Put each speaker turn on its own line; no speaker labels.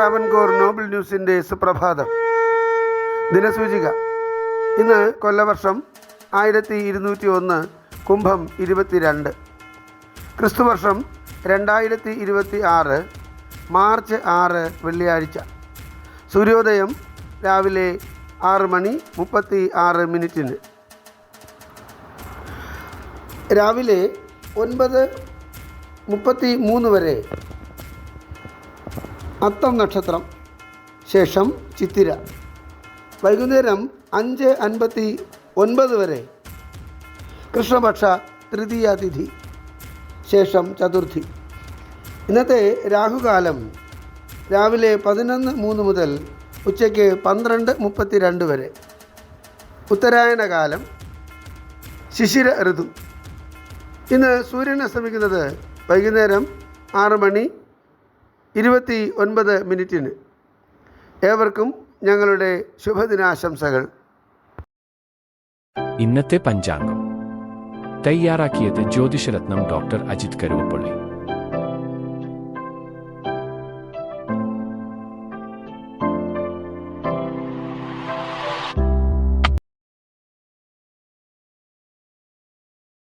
ട്രാവൻകൂർ നോബിൾ ന്യൂസിൻ്റെ സുപ്രഭാതം. ദിനസൂചിക. ഇന്ന് കൊല്ലവർഷം 1201 കുംഭം 22, ക്രിസ്തുവർഷം 2026 മാർച്ച് 6 വെള്ളിയാഴ്ച. സൂര്യോദയം രാവിലെ 6:36. രാവിലെ 9:33 വരെ അത്തം നക്ഷത്രം, ശേഷം ചിത്തിര. വൈകുന്നേരം 5:59 വരെ കൃഷ്ണപക്ഷ തൃതീയ തിഥി, ശേഷം ചതുർത്ഥി. ഇന്നത്തെ രാഹുകാലം രാവിലെ 11:03 മുതൽ ഉച്ചയ്ക്ക് 12:32 വരെ. ഉത്തരായന കാലം, ശിശിര ഋതു. ഇന്ന് സൂര്യൻ അസ്തമിക്കുന്നത് വൈകുന്നേരം 6:29. ഏവർക്കും ഞങ്ങളുടെ ശുഭദിനാശംസകൾ.
ഇന്നത്തെ പഞ്ചാംഗം തയ്യാറാക്കിയത് ജ്യോതിഷരത്നം ഡോക്ടർ അജിത് കരുവപ്പള്ളി.